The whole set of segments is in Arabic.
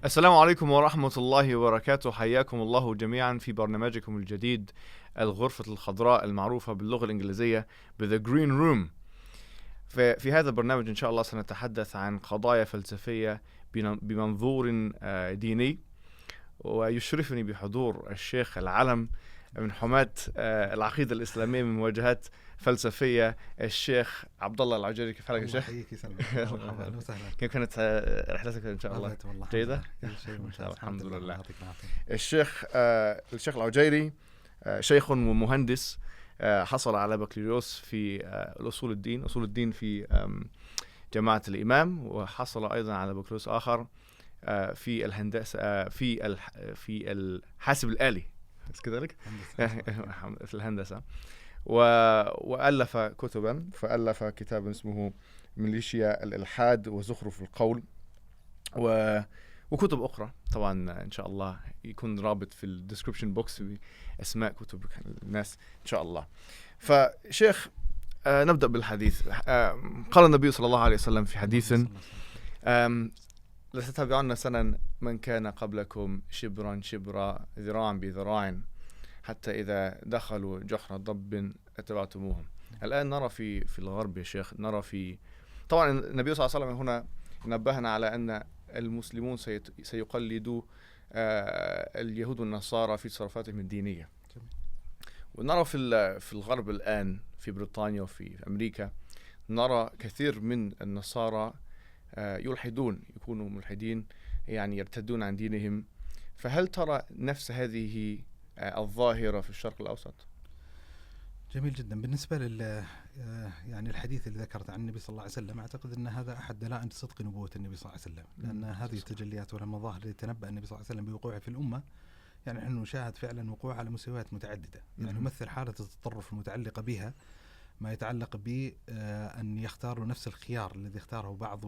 السلام عليكم ورحمة الله وبركاته. حياكم الله جميعا في برنامجكم الجديد الغرفة الخضراء المعروفة باللغة الإنجليزية ب The Green Room. في هذا البرنامج إن شاء الله سنتحدث عن قضايا فلسفية بمنظور ديني، ويشرفني بحضور الشيخ العلم من حماة العقيدة الإسلامية من مواجهات فلسفية، الشيخ عبد الله العجيري. كيف حالك يا شيخ؟ مرحبا وسهلا. كيف كانت رحلتك إن شاء الله؟ جيدة؟ الحمد لله. الشيخ العجيري شيخ ومهندس، حصل على بكالوريوس في أصول الدين في جامعة الإمام، وحصل أيضا على بكالوريوس آخر في الهندسة في الحاسب الآلي كذلك في الهندسة، وألف كتبا، فألف كتاب اسمه ميليشيا الإلحاد وزخرف القول، وكتب أخرى. طبعا إن شاء الله يكون رابط في الديسكريبشن بوكس بأسماء كتب الناس إن شاء الله. فشيخ، نبدأ بالحديث. قال النبي صلى الله عليه وسلم في حديث: لتتبعن سنن من كان قبلكم شبرا شبرا ذراعا بذراع حتى إذا دخلوا جحر ضب اتبعتموهم. الآن نرى في الغرب يا شيخ، طبعا النبي صلى الله عليه وسلم هنا نبهنا على أن المسلمون سيقلدوا اليهود والنصارى في تصرفاتهم الدينية. ونرى في الغرب الآن، في بريطانيا وفي أمريكا، نرى كثير من النصارى يلحدون، يكونوا ملحدين، يعني يرتدون عن دينهم. فهل ترى نفس هذه الظاهرة في الشرق الأوسط؟ جميل جدا. بالنسبة يعني الحديث اللي ذكرت عن النبي صلى الله عليه وسلم، أعتقد أن هذا أحد دلائل صدق نبوة النبي صلى الله عليه وسلم، لأن هذه التجليات والمظاهر اللي تنبأ النبي صلى الله عليه وسلم بوقوعها في الأمة، يعني نحن نشاهد فعلا وقوعها على مستويات متعددة. يعني يمثل حالة التطرف المتعلقة بها ما يتعلق بأن يختاروا نفس الخيار الذي اختاره بعض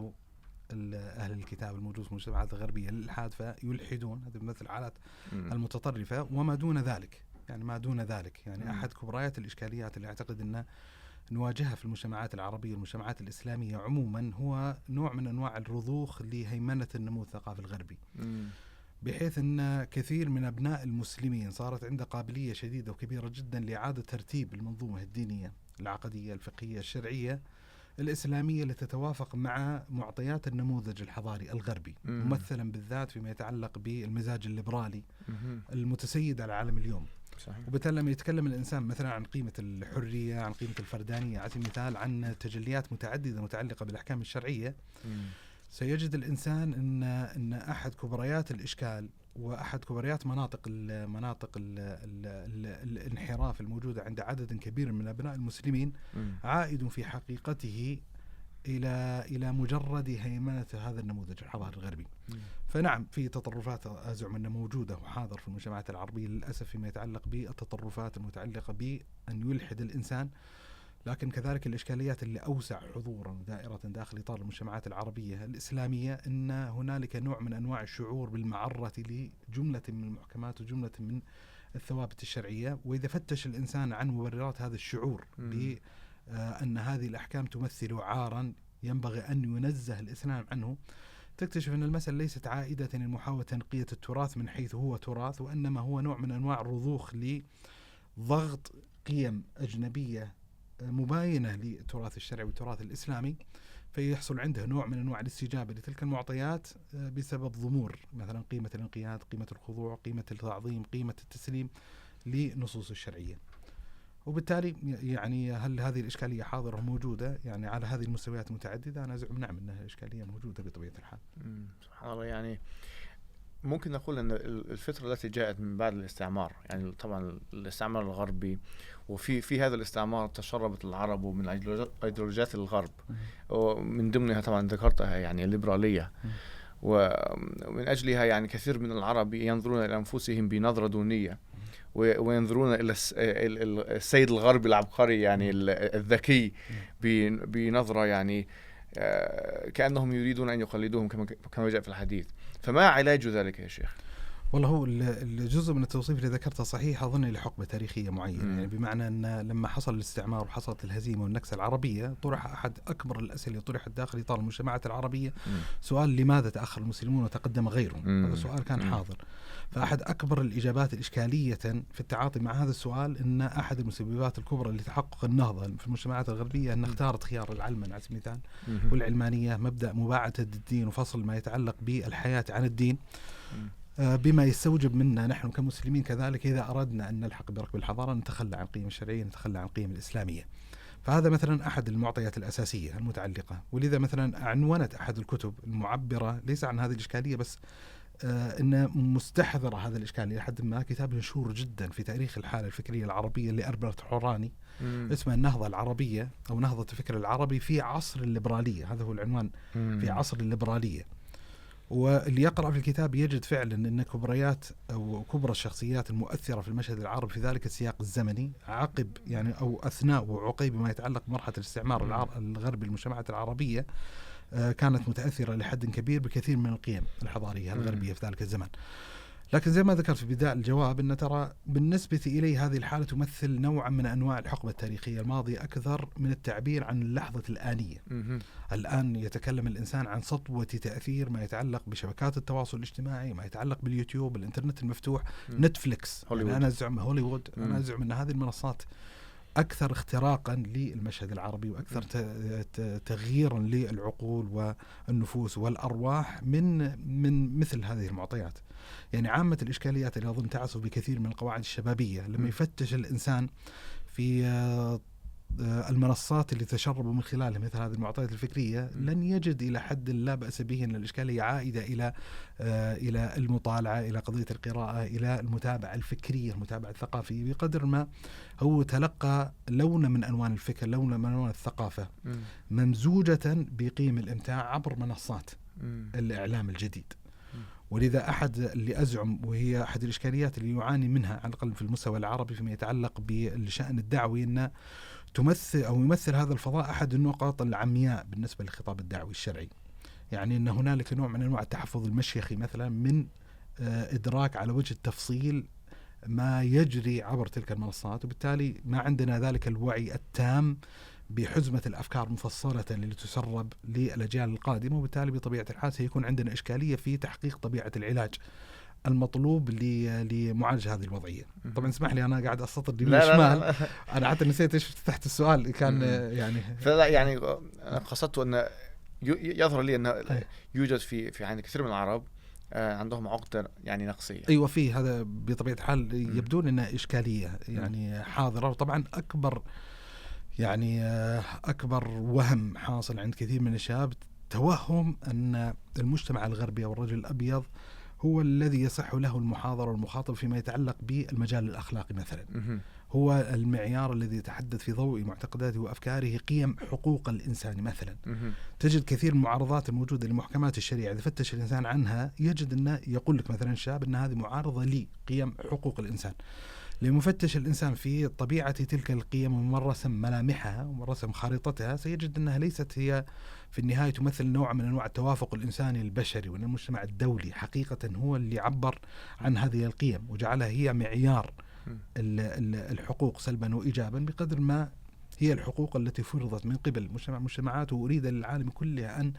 أهل الكتاب الموجود في المجتمعات الغربية للإلحاد، فيلحدون. هذه مثل حالات المتطرفة. وما دون ذلك، يعني أحد كبريات الإشكاليات اللي أعتقد أن نواجهها في المجتمعات العربية والمجتمعات الإسلامية عموما هو نوع من أنواع الرضوخ لهيمنة النمو الثقافي الغربي، بحيث أن كثير من أبناء المسلمين صارت عنده قابلية شديدة وكبيرة جدا لإعادة ترتيب المنظومة الدينية العقدية الفقهية الشرعية الإسلامية لتتوافق مع معطيات النموذج الحضاري الغربي، ممثلا بالذات فيما يتعلق بالمزاج الليبرالي المتسيد على العالم اليوم. صحيح. وبالتالي لما يتكلم الإنسان مثلا عن قيمة الحرية، عن قيمة الفردانية، على سبيل المثال عن تجليات متعددة متعلقة بالأحكام الشرعية، سيجد الإنسان أن أحد كبريات الإشكال وأحد كبريات مناطق الانحراف الموجودة عند عدد كبير من أبناء المسلمين عائد في حقيقته إلى مجرد هيمنة هذا النموذج الحضاري الغربي. فنعم، في تطرفات أزعم أنها موجودة وحاضر في المجتمعات العربية للأسف فيما يتعلق بالتطرفات المتعلقة بأن يلحد الإنسان، لكن كذلك الإشكاليات اللي أوسع حضورا ودائرة داخل إطار المجتمعات العربية الإسلامية، أن هنالك نوع من أنواع الشعور بالمعرة لجملة من المحكمات وجملة من الثوابت الشرعية. وإذا فتش الإنسان عن مبررات هذا الشعور بأن هذه الأحكام تمثل عارا ينبغي أن ينزه الإسلام عنه، تكتشف أن المسألة ليست عائدة لمحاولة تنقية التراث من حيث هو تراث، وإنما هو نوع من أنواع الرضوخ لضغط قيم أجنبية مباينة للتراث الشرعي والتراث الإسلامي، فيحصل عنده نوع من أنواع الاستجابة لتلك المعطيات بسبب ضمور مثلا قيمة الانقياد، قيمة الخضوع، قيمة التعظيم، قيمة التسليم لنصوص الشرعية. وبالتالي يعني هل هذه الإشكالية حاضرة وموجودة يعني على هذه المستويات المتعددة؟ أنا أزعم نعم أنها إشكالية موجودة بطبيعة الحال. سبحان الله. يعني ممكن نقول أن الفترة التي جاءت من بعد الاستعمار، يعني طبعا الاستعمار الغربي، وفي هذا الاستعمار تشربت العرب من أيديولوجيات الغرب، ومن ضمنها طبعا ذكرتها يعني الليبرالية، ومن أجلها يعني كثير من العرب ينظرون إلى أنفسهم بنظرة دونية، وينظرون إلى السيد الغربي العبقري يعني الذكي بنظرة يعني كأنهم يريدون أن يقلدوهم كما جاء في الحديث. فما علاج ذلك يا شيخ؟ والله هو الجزء من التوصيف اللي ذكرته صحيح، أظن لحقبة تاريخية معينة، يعني بمعنى أن لما حصل الاستعمار وحصلت الهزيمة والنكسة العربية، طرح أحد أكبر الأسئلة اللي طرحت داخل إطار المجتمعات العربية سؤال لماذا تأخر المسلمون وتقدم غيرهم. هذا سؤال كان حاضر. فأحد أكبر الإجابات الإشكالية في التعاطي مع هذا السؤال أن أحد المسببات الكبرى لتحقق النهضة في المجتمعات الغربية أن اختارت خيار العلمنة على سبيل المثال والعلمانية، مبدأ مباعدة الدين وفصل ما يتعلق بالحياة عن الدين، بما يستوجب منا نحن كمسلمين كذلك إذا أردنا أن نلحق بركب الحضارة نتخلى عن القيم الشرعية، نتخلى عن القيم الإسلامية. فهذا مثلا أحد المعطيات الأساسية المتعلقة. ولذا مثلا عنونت أحد الكتب المعبرة ليس عن هذه الإشكالية بس إن مستحضرة هذا الإشكال إلى حد ما، كتاب مشهور جدا في تاريخ الحالة الفكرية العربية لأربرت حوراني اسمه النهضة العربية أو نهضة الفكر العربي في عصر الليبرالية، هذا هو العنوان، في عصر الليبرالية. واللي يقرأ في الكتاب يجد فعلا أن كبريات أو كبرى الشخصيات المؤثرة في المشهد العربي في ذلك السياق الزمني عقب يعني أو أثناء وعقيب ما يتعلق بمرحلة الاستعمار الغربي للمجتمعات العربية كانت متأثرة لحد كبير بكثير من القيم الحضارية الغربية في ذلك الزمن. لكن زي ما ذكرت في بداية الجواب أن ترى بالنسبة إلي هذه الحالة تمثل نوعا من أنواع الحقبة التاريخية الماضية أكثر من التعبير عن اللحظة الآنية. الآن يتكلم الإنسان عن سطوة تأثير ما يتعلق بشبكات التواصل الاجتماعي، ما يتعلق باليوتيوب، الإنترنت المفتوح، نتفليكس، يعني أنا أزعم هوليوود، أنا أزعم أن هذه المنصات أكثر اختراقا للمشهد العربي وأكثر تغييرا للعقول والنفوس والأرواح من مثل هذه المعطيات. يعني عامة الإشكاليات اللي أظن تعصف بكثير من القواعد الشبابية لما يفتش الإنسان في المنصات اللي تشربوا من خلالها مثل هذه المعطيات الفكرية لن يجد إلى حد لا بأس به أن الإشكالية عائدة إلى المطالعة، إلى قضية القراءة، إلى المتابعة الفكرية، المتابعة الثقافية، بقدر ما هو تلقى لون من ألوان الفكر، لون من ألوان الثقافة ممزوجة بقيم الإمتاع عبر منصات الإعلام الجديد. ولذا أحد اللي أزعم وهي أحد الإشكاليات اللي يعاني منها على الأقل في المستوى العربي فيما يتعلق بالشأن الدعوي أن يمثل هذا الفضاء أحد النقاط العمياء بالنسبة للخطاب الدعوي الشرعي. يعني أن هنالك نوع من أنواع التحفظ المشيخي مثلا من إدراك على وجه التفصيل ما يجري عبر تلك المنصات، وبالتالي ما عندنا ذلك الوعي التام بحزمة الأفكار مفصلة اللي تسرب للأجيال القادمة، وبالتالي بطبيعة الحال سيكون عندنا إشكالية في تحقيق طبيعة العلاج المطلوب لمعالجة هذه الوضعية. طبعا اسمح لي أنا قاعد أسطر يمين وشمال، أنا حتى نسيت إيش تحت السؤال كان يعني. فلا يعني قصدت أن يظهر لي أن يوجد في عند كثير من العرب عندهم عقدة يعني نقصية. أيوة فيه هذا بطبيعة الحال يبدو لنا إشكالية يعني حاضرة. طبعا أكبر وهم حاصل عند كثير من الشباب توهم أن المجتمع الغربي أو الرجل الأبيض هو الذي يصح له المحاضرة والمخاطب فيما يتعلق بالمجال الأخلاقي مثلا، هو المعيار الذي يتحدث في ضوء معتقداته وأفكاره قيم حقوق الإنسان مثلا. تجد كثير من المعارضات الموجودة لمحكمات الشريعة إذا فتش الإنسان عنها يجد أنه يقول لك مثلا الشاب أن هذه معارضة لقيم حقوق الإنسان. لمفتش الإنسان في طبيعة تلك القيم ومن رسم ملامحها ومن رسم خارطتها سيجد أنها ليست هي في النهاية تمثل نوع من أنواع التوافق الإنساني البشري، وأن المجتمع الدولي حقيقة هو اللي عبر عن هذه القيم وجعلها هي معيار الحقوق سلبا وإيجابا بقدر ما هي الحقوق التي فرضت من قبل مجتمعات وأريد للعالم كله أن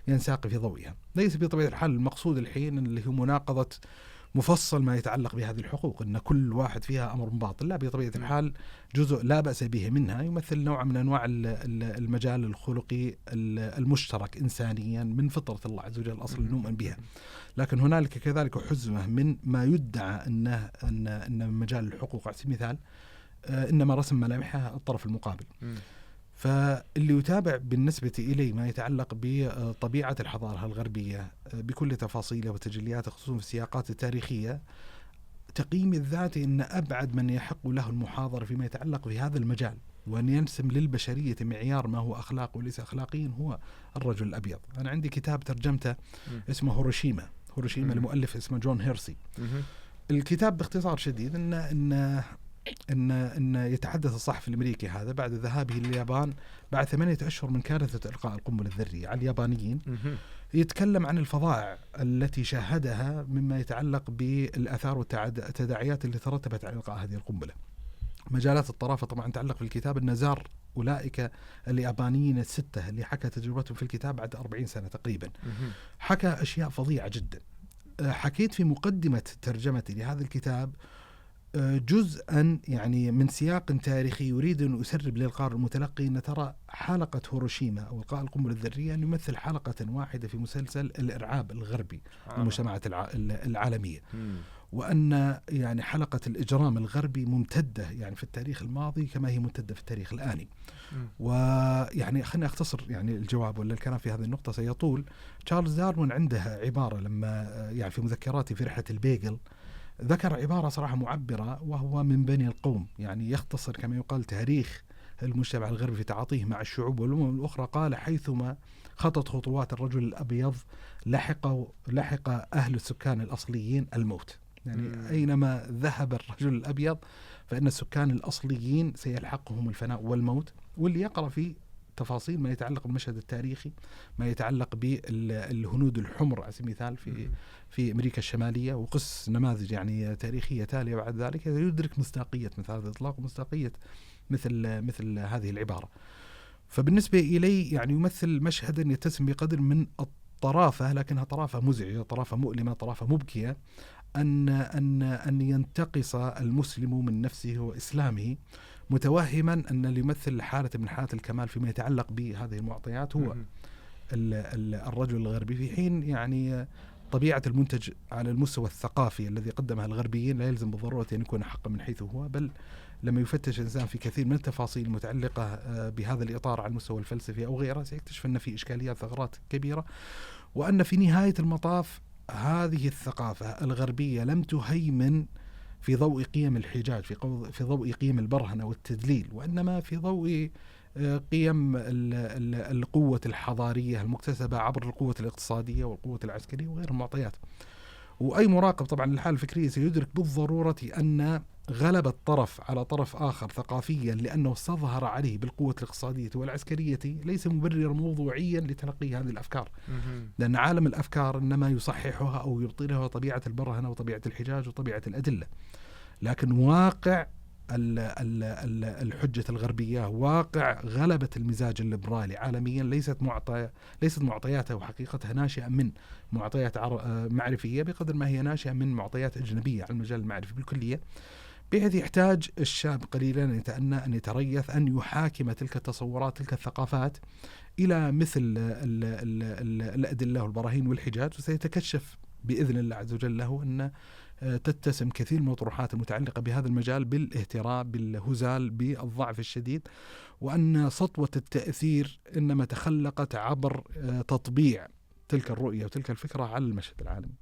ينساق في ضوئها. ليس بطبيعة الحال المقصود الحين اللي هو مناقضة مفصل ما يتعلق بهذه الحقوق أن كل واحد فيها أمر باطل، لا بطبيعة الحال جزء لا بأس به منها يمثل نوع من أنواع المجال الخلقي المشترك إنسانيا من فطرة الله عز وجل الأصل نؤمن بها. لكن هنالك كذلك حزمة من ما يدعى أن مجال الحقوق على سبيل المثال إنما رسم ملامحها الطرف المقابل. فاللي يتابع بالنسبة إلي ما يتعلق بطبيعة الحضارة الغربية بكل تفاصيله وتجلياته خصوصا في السياقات التاريخية، تقييم الذات إن أبعد من يحق له المحاضرة فيما يتعلق بهذا المجال وأن ينسم للبشرية معيار ما هو أخلاق وليس أخلاقيا هو الرجل الأبيض. أنا عندي كتاب ترجمته اسمه هيروشيما المؤلف اسمه جون هيرسي. الكتاب باختصار شديد إن ان يتحدث الصحفي الامريكي هذا بعد ذهابه لليابان بعد 8 أشهر من كارثة إلقاء القنبلة الذرية على اليابانيين، يتكلم عن الفظائع التي شاهدها مما يتعلق بالآثار والتداعيات اللي ترتبت على إلقاء هذه القنبلة. مجالات الطرافة طبعا تعلق في الكتاب أن زار أولئك اليابانيين الستة اللي حكى تجربتهم في الكتاب بعد 40 سنة تقريبا، حكى أشياء فظيعة جدا. حكيت في مقدمة ترجمتي لهذا الكتاب جزءا يعني من سياق تاريخي يريد أن أسرب للقارئ المتلقي أن ترى حلقة هيروشيما أو إلقاء القنبلة الذرية أن يمثل حلقة واحدة في مسلسل الإرعاب الغربي للمجتمعات العالمية، وأن يعني حلقة الإجرام الغربي ممتدة يعني في التاريخ الماضي كما هي ممتدة في التاريخ الآني. ويعني خلينا أختصر يعني الجواب ولا الكلام في هذه النقطة سيطول. تشارلز داروين عندها عبارة لما يعني في مذكراتي في رحلة البيغل ذكر عبارة صراحة معبرة، وهو من بني القوم، يعني يختصر كما يقال تاريخ المجتمع الغربي في تعاطيه مع الشعوب والأمم الأخرى. قال: حيثما خطت خطوات الرجل الأبيض لحق أهل السكان الأصليين الموت. يعني أينما ذهب الرجل الأبيض فإن السكان الأصليين سيلحقهم الفناء والموت. واللي يقرأ في تفاصيل ما يتعلق بالمشهد التاريخي، ما يتعلق بالهنود الحمر على سبيل المثال في أمريكا الشمالية، وقص نماذج يعني تاريخية تالية بعد ذلك، يدرك مصداقية مثل هذا الإطلاق ومصداقية مثل هذه العبارة. فبالنسبة إلي يعني يمثل مشهدا يتسم بقدر من الطرافة، لكنها طرافة مزعجة، طرافة مؤلمة، طرافة مبكية، أن ينتقص المسلم من نفسه وإسلامه متوهما أن اللي يمثل حالة من حالات الكمال فيما يتعلق بهذه المعطيات هو الرجل الغربي، في حين يعني طبيعة المنتج على المستوى الثقافي الذي قدمها الغربيين لا يلزم بالضرورة أن يكون حقا من حيث هو، بل لما يفتش الإنسان في كثير من التفاصيل المتعلقة بهذا الإطار على المستوى الفلسفي أو غيره سيكتشف أن في إشكاليات ثغرات كبيرة، وأن في نهاية المطاف هذه الثقافة الغربية لم تهيمن في ضوء قيم الحجاج، في ضوء قيم البرهنة والتدليل، وإنما في ضوء قيم القوة الحضارية المكتسبة عبر القوة الاقتصادية والقوة العسكرية وغير المعطيات. وأي مراقب طبعا للحالة الفكرية سيدرك بالضرورة أن غلبة طرف على طرف آخر ثقافيا لأنه استظهر عليه بالقوة الاقتصادية والعسكرية ليس مبررا موضوعيا لتلقي هذه الأفكار، لأن عالم الأفكار إنما يصححها أو يبطلها طبيعة البرهنة وطبيعة الحجاج وطبيعة الأدلة، لكن واقع الحجة الغربية، واقع غلبة المزاج الليبرالي عالميا ليست معطياتها وحقيقتها ناشئة من معطيات معرفية بقدر ما هي ناشئة من معطيات أجنبية على المجال المعرفي بالكلية، بحيث يحتاج الشاب قليلا أن يتأنى، أن يتريث، أن يحاكم تلك التصورات، تلك الثقافات إلى مثل الأدلة والبراهين والحجاج، وسيتكشف بإذن الله عز وجل له أن تتسم كثير من المطروحات المتعلقة بهذا المجال بالاهتراب، بالهزال، بالضعف الشديد، وأن سطوة التأثير إنما تخلقت عبر تطبيع تلك الرؤية وتلك الفكرة على المشهد العالمي.